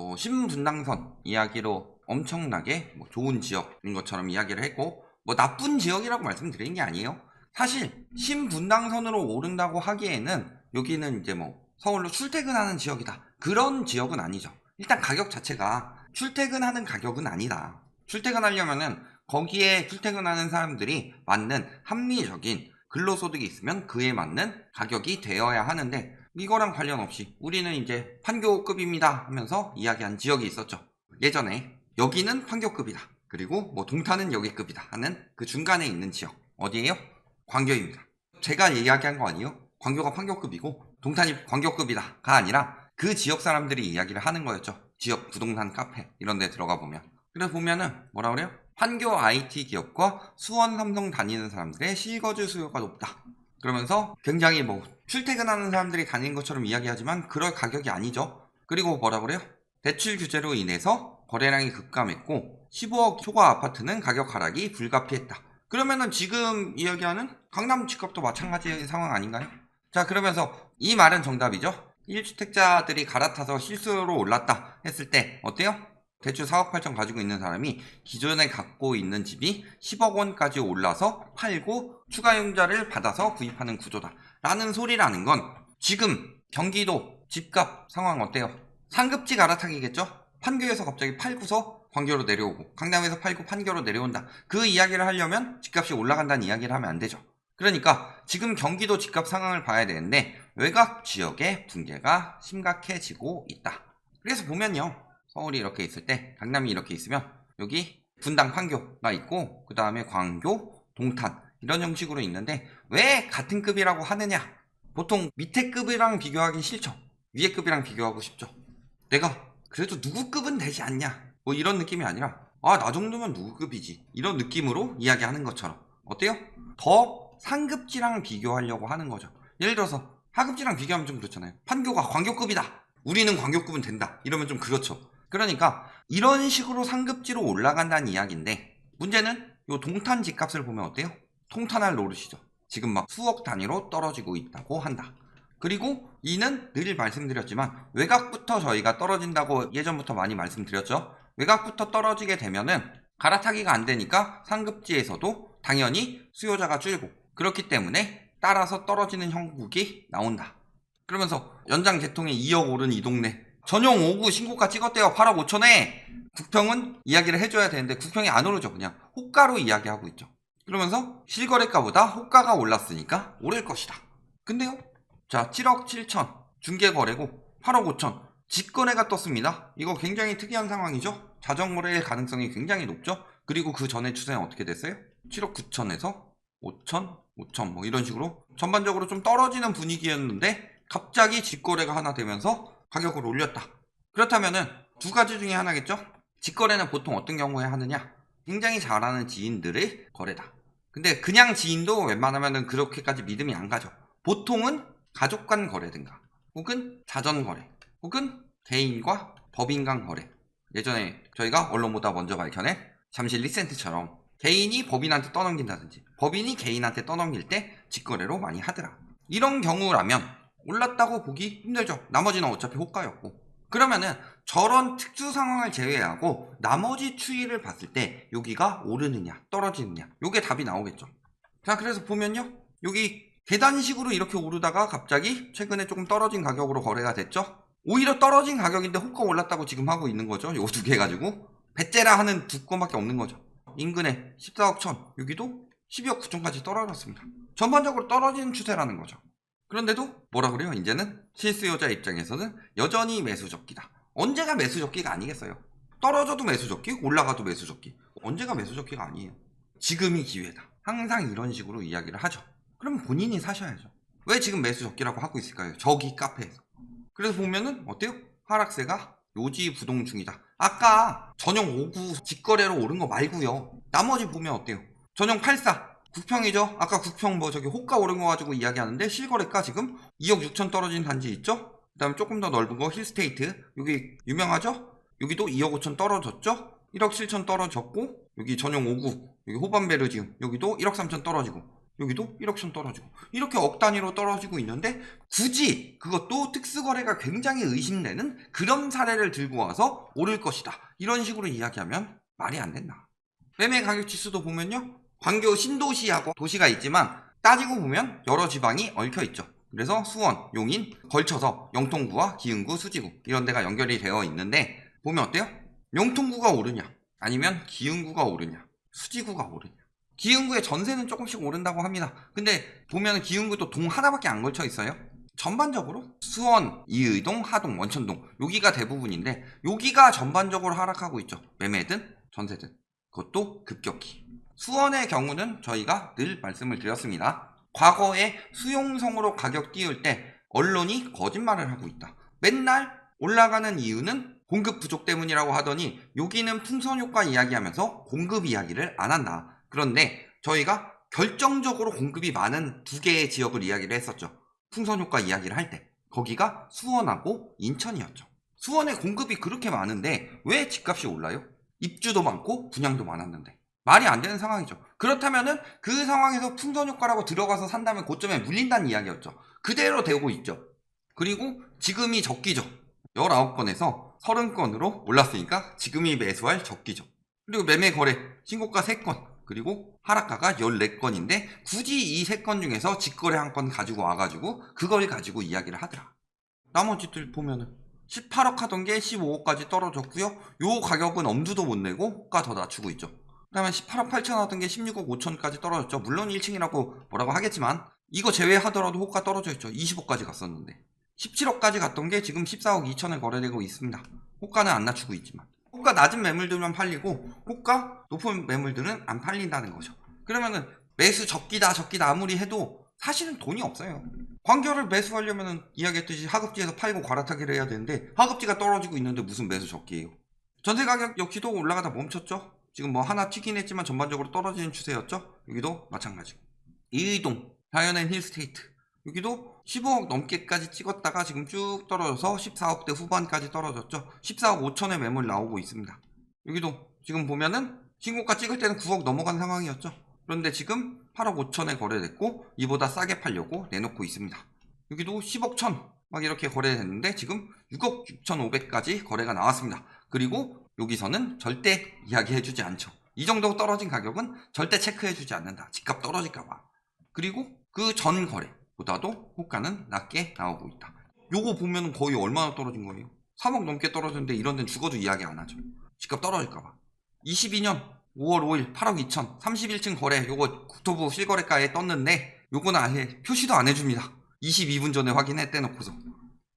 뭐 신분당선 이야기로 엄청나게 뭐 좋은 지역인 것처럼 이야기를 했고, 뭐 나쁜 지역이라고 말씀드린 게 아니에요. 사실 신분당선으로 오른다고 하기에는 여기는 이제 뭐 서울로 출퇴근하는 지역이다, 그런 지역은 아니죠. 일단 가격 자체가 출퇴근하는 가격은 아니다. 출퇴근하려면은 거기에 출퇴근하는 사람들이 맞는 합리적인 근로소득이 있으면 그에 맞는 가격이 되어야 하는데, 이거랑 관련 없이 우리는 이제 판교급입니다 하면서 이야기한 지역이 있었죠. 예전에 여기는 판교급이다, 그리고 뭐 동탄은 여기급이다 하는 그 중간에 있는 지역 어디예요? 광교입니다. 제가 이야기한 거 아니에요? 광교가 판교급이고 동탄이 광교급이다가 아니라 그 지역 사람들이 이야기를 하는 거였죠. 지역 부동산 카페 이런 데 들어가 보면. 그래서 보면은 뭐라 그래요? 판교 IT 기업과 수원 삼성 다니는 사람들의 실거주 수요가 높다, 그러면서 굉장히 뭐 출퇴근하는 사람들이 다니는 것처럼 이야기하지만 그럴 가격이 아니죠. 그리고 뭐라 그래요? 대출 규제로 인해서 거래량이 급감했고 15억 초과 아파트는 가격 하락이 불가피했다. 그러면은 지금 이야기하는 강남 집값도 마찬가지의 상황 아닌가요? 자, 그러면서 이 말은 정답이죠. 1주택자들이 갈아타서 실수로 올랐다 했을 때 어때요? 대출 4억 8천 가지고 있는 사람이 기존에 갖고 있는 집이 10억 원까지 올라서 팔고 추가 융자를 받아서 구입하는 구조다 라는 소리라는 건, 지금 경기도 집값 상황 어때요? 상급지 갈아타기겠죠? 판교에서 갑자기 팔고서 광교로 내려오고, 강남에서 팔고 판교로 내려온다, 그 이야기를 하려면 집값이 올라간다는 이야기를 하면 안 되죠. 그러니까 지금 경기도 집값 상황을 봐야 되는데 외곽 지역의 붕괴가 심각해지고 있다. 그래서 보면요, 서울이 이렇게 있을 때 강남이 이렇게 있으면 여기 분당 판교가 있고 그 다음에 광교, 동탄 이런 형식으로 있는데, 왜 같은 급이라고 하느냐? 보통 밑에 급이랑 비교하기 싫죠. 위에 급이랑 비교하고 싶죠. 내가 그래도 누구 급은 되지 않냐, 뭐 이런 느낌이 아니라 나 정도면 누구 급이지, 이런 느낌으로 이야기하는 것처럼 어때요? 더 상급지랑 비교하려고 하는 거죠. 예를 들어서 하급지랑 비교하면 좀 그렇잖아요. 판교가 광교급이다, 우리는 광교급은 된다, 이러면 좀 그렇죠. 그러니까 이런 식으로 상급지로 올라간다는 이야기인데, 문제는 요 동탄 집값을 보면 어때요? 통탄할 노릇이죠. 지금 막 수억 단위로 떨어지고 있다고 한다. 그리고 이는 늘 말씀드렸지만 외곽부터 저희가 떨어진다고 예전부터 많이 말씀드렸죠. 외곽부터 떨어지게 되면은 갈아타기가 안 되니까 상급지에서도 당연히 수요자가 줄고, 그렇기 때문에 따라서 떨어지는 형국이 나온다. 그러면서 연장 개통에 2억 오른 이 동네 전용 5구 신고가 찍었대요. 8억 5천에. 국평은 이야기를 해줘야 되는데 국평이 안 오르죠. 그냥 호가로 이야기하고 있죠. 그러면서 실거래가보다 호가가 올랐으니까 오를 것이다. 근데요, 자, 7억 7천 중개거래고 8억 5천 직거래가 떴습니다. 이거 굉장히 특이한 상황이죠. 자정거래의 가능성이 굉장히 높죠. 그리고 그 전에 추세는 어떻게 됐어요? 7억 9천에서 5천, 5천 뭐 이런 식으로 전반적으로 좀 떨어지는 분위기였는데 갑자기 직거래가 하나 되면서 가격을 올렸다. 그렇다면은 두 가지 중에 하나겠죠? 직거래는 보통 어떤 경우에 하느냐? 굉장히 잘하는 지인들의 거래다. 근데 그냥 지인도 웬만하면은 그렇게까지 믿음이 안 가죠. 보통은 가족 간 거래든가 혹은 자전 거래 혹은 개인과 법인 간 거래. 예전에 저희가 언론보다 먼저 밝혀낸 잠실 리센트처럼 개인이 법인한테 떠넘긴다든지 법인이 개인한테 떠넘길 때 직거래로 많이 하더라. 이런 경우라면 올랐다고 보기 힘들죠. 나머지는 어차피 호가였고. 그러면은 저런 특수 상황을 제외하고 나머지 추이를 봤을 때 여기가 오르느냐 떨어지느냐, 요게 답이 나오겠죠. 자, 그래서 보면요, 여기 계단식으로 이렇게 오르다가 갑자기 최근에 조금 떨어진 가격으로 거래가 됐죠. 오히려 떨어진 가격인데 호가 올랐다고 지금 하고 있는 거죠. 요 두 개 가지고 배째라 하는 두 건밖에 없는 거죠. 인근에 14억 천, 여기도 12억 9천까지 떨어졌습니다. 전반적으로 떨어지는 추세라는 거죠. 그런데도 뭐라 그래요? 이제는 실수요자 입장에서는 여전히 매수적기다. 언제가 매수적기가 아니겠어요? 떨어져도 매수적기, 올라가도 매수적기. 언제가 매수적기가 아니에요. 지금이 기회다. 항상 이런 식으로 이야기를 하죠. 그럼 본인이 사셔야죠. 왜 지금 매수적기라고 하고 있을까요? 저기 카페에서. 그래서 보면은 어때요? 하락세가 요지 부동 중이다. 아까 전용 5구 직거래로 오른 거 말고요, 나머지 보면 어때요? 전용 84 국평이죠. 아까 국평 뭐 저기 호가 오른 거 가지고 이야기하는데 실거래가 지금 2억 6천 떨어진 단지 있죠. 그 다음에 조금 더 넓은 거 힐스테이트, 여기 유명하죠. 여기도 2억 5천 떨어졌죠. 1억 7천 떨어졌고, 여기 전용 5구 여기 호반베르지움 여기도 1억 3천 떨어지고, 여기도 1억 천 떨어지고 이렇게 억 단위로 떨어지고 있는데 굳이 그것도 특수거래가 굉장히 의심되는 그런 사례를 들고 와서 오를 것이다 이런 식으로 이야기하면 말이 안 된다. 매매 가격 지수도 보면요, 광교 신도시하고 도시가 있지만 따지고 보면 여러 지방이 얽혀있죠. 그래서 수원, 용인 걸쳐서 영통구와 기흥구, 수지구 이런 데가 연결이 되어 있는데 보면 어때요? 영통구가 오르냐 아니면 기흥구가 오르냐 수지구가 오르냐. 기흥구의 전세는 조금씩 오른다고 합니다. 근데 보면 기흥구도 동 하나밖에 안 걸쳐 있어요. 전반적으로 수원, 이의동, 하동, 원천동 여기가 대부분인데 여기가 전반적으로 하락하고 있죠. 매매든 전세든. 그것도 급격히. 수원의 경우는 저희가 늘 말씀을 드렸습니다. 과거에 수용성으로 가격 띄울 때 언론이 거짓말을 하고 있다. 맨날 올라가는 이유는 공급 부족 때문이라고 하더니 여기는 풍선효과 이야기하면서 공급 이야기를 안 한다. 그런데 저희가 결정적으로 공급이 많은 두 개의 지역을 이야기를 했었죠. 풍선효과 이야기를 할 때 거기가 수원하고 인천이었죠. 수원에 공급이 그렇게 많은데 왜 집값이 올라요? 입주도 많고 분양도 많았는데 말이 안 되는 상황이죠. 그렇다면은 그 상황에서 풍선효과라고 들어가서 산다면 고점에 물린다는 이야기였죠. 그대로 되고 있죠. 그리고 지금이 적기죠. 19건에서 30건으로 올랐으니까 지금이 매수할 적기죠. 그리고 매매 거래 신고가 3건 그리고 하락가가 14건인데 굳이 이 3건 중에서 직거래 한 건 가지고 와가지고 그걸 가지고 이야기를 하더라. 나머지들 보면은 18억 하던 게 15억까지 떨어졌고요. 요 가격은 엄두도 못 내고 호가 더 낮추고 있죠. 그 다음에 18억 8천 하던 게 16억 5천까지 떨어졌죠. 물론 1층이라고 뭐라고 하겠지만 이거 제외하더라도 호가 떨어져 있죠. 20억까지 갔었는데 17억까지 갔던 게 지금 14억 2천에 거래되고 있습니다. 호가는 안 낮추고 있지만 호가 낮은 매물들만 팔리고 호가 높은 매물들은 안 팔린다는 거죠. 그러면은 매수 적기다 아무리 해도 사실은 돈이 없어요. 광교를 매수하려면 이야기했듯이 하급지에서 팔고 갈아타기를 해야 되는데 하급지가 떨어지고 있는데 무슨 매수 적기예요. 전세 가격 역시도 올라가다 멈췄죠. 지금 뭐 하나 튀긴 했지만 전반적으로 떨어지는 추세였죠. 여기도 마찬가지. 이의동, 자연앤 힐스테이트 여기도 15억 넘게까지 찍었다가 지금 쭉 떨어져서 14억대 후반까지 떨어졌죠. 14억 5천에 매물 나오고 있습니다. 여기도 지금 보면은 신고가 찍을 때는 9억 넘어간 상황이었죠. 그런데 지금 8억 5천에 거래됐고 이보다 싸게 팔려고 내놓고 있습니다. 여기도 10억 천 막 이렇게 거래됐는데 지금 6억 6,500까지 거래가 나왔습니다. 그리고 여기서는 절대 이야기해주지 않죠. 이 정도 떨어진 가격은 절대 체크해주지 않는다. 집값 떨어질까봐. 그리고 그 전 거래보다도 호가는 낮게 나오고 있다. 요거 보면 거의 얼마나 떨어진 거예요? 3억 넘게 떨어졌는데 이런 데는 죽어도 이야기 안 하죠. 집값 떨어질까봐. 22년 5월 5일 8억 2천 31층 거래 요거 국토부 실거래가에 떴는데 요거는 아예 표시도 안 해줍니다. 22분 전에 확인해놓고서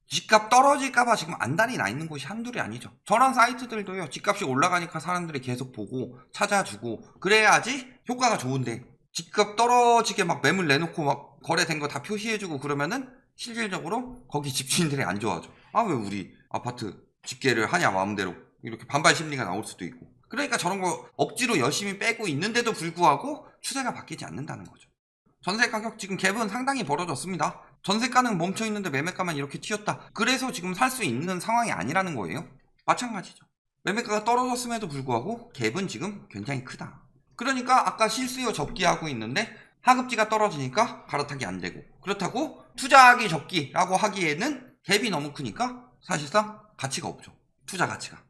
집값 떨어질까봐 지금 안달이 나 있는 곳이 한둘이 아니죠. 저런 사이트들도요, 집값이 올라가니까 사람들이 계속 보고 찾아주고 그래야지 효과가 좋은데 집값 떨어지게 막 매물 내놓고 막 거래된 거 다 표시해주고 그러면은 실질적으로 거기 집주인들이 안 좋아하죠. 아 왜 우리 아파트 집계를 하냐 마음대로 이렇게 반발 심리가 나올 수도 있고. 그러니까 저런 거 억지로 열심히 빼고 있는데도 불구하고 추세가 바뀌지 않는다는 거죠. 전세 가격 지금 갭은 상당히 벌어졌습니다. 전세가는 멈춰있는데 매매가만 이렇게 튀었다. 그래서 지금 살 수 있는 상황이 아니라는 거예요. 마찬가지죠. 매매가가 떨어졌음에도 불구하고 갭은 지금 굉장히 크다. 그러니까 아까 실수요 적기하고 있는데 하급지가 떨어지니까 갈아타기 안 되고 그렇다고 투자하기 적기라고 하기에는 갭이 너무 크니까 사실상 가치가 없죠. 투자 가치가.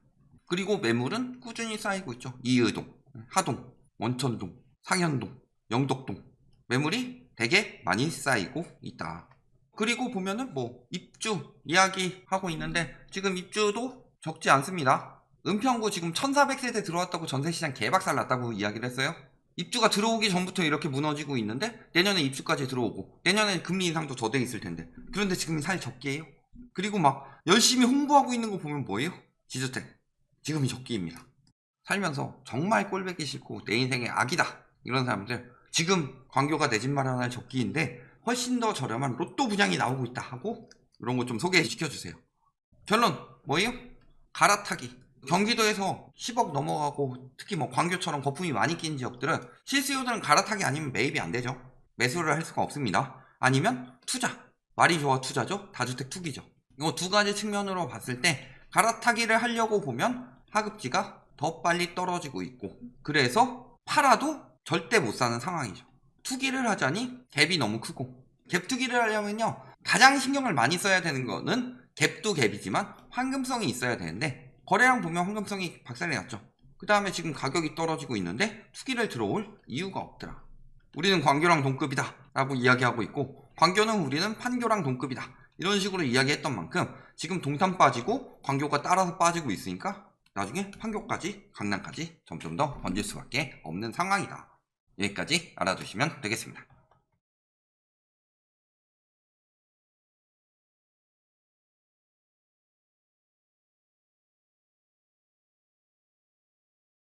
그리고 매물은 꾸준히 쌓이고 있죠. 이의동, 하동, 원천동, 상현동, 영덕동 매물이 되게 많이 쌓이고 있다. 그리고 보면은 뭐 입주 이야기하고 있는데 지금 입주도 적지 않습니다. 은평구 지금 1400세대 들어왔다고 전세시장 개박살 났다고 이야기를 했어요. 입주가 들어오기 전부터 이렇게 무너지고 있는데 내년에 입주까지 들어오고 내년에 금리 인상도 더 돼 있을 텐데 그런데 지금 살 적기예요. 그리고 막 열심히 홍보하고 있는 거 보면 뭐예요? 지주택 지금이 적기입니다. 살면서 정말 꼴보기 싫고 내 인생의 악이다 이런 사람들 지금 광교가 내 집 마련할 적기인데 훨씬 더 저렴한 로또 분양이 나오고 있다 하고 이런 거 좀 소개시켜주세요. 결론 뭐예요? 갈아타기. 경기도에서 10억 넘어가고 특히 뭐 광교처럼 거품이 많이 낀 지역들은 실수요들은 갈아타기 아니면 매입이 안 되죠. 매수를 할 수가 없습니다. 아니면 투자. 말이 좋아 투자죠. 다주택 투기죠. 이거 두 가지 측면으로 봤을 때 갈아타기를 하려고 보면 하급지가 더 빨리 떨어지고 있고 그래서 팔아도 절대 못 사는 상황이죠. 투기를 하자니 갭이 너무 크고, 갭 투기를 하려면요 가장 신경을 많이 써야 되는 거는 갭도 갭이지만 황금성이 있어야 되는데, 거래량 보면 황금성이 박살이 났죠. 그 다음에 지금 가격이 떨어지고 있는데 투기를 들어올 이유가 없더라. 우리는 광교랑 동급이다 라고 이야기하고 있고, 광교는 우리는 판교랑 동급이다 이런 식으로 이야기했던 만큼 지금 동탄 빠지고 광교가 따라서 빠지고 있으니까 나중에 판교까지 강남까지 점점 더 번질 수밖에 없는 상황이다. 여기까지 알아두시면 되겠습니다.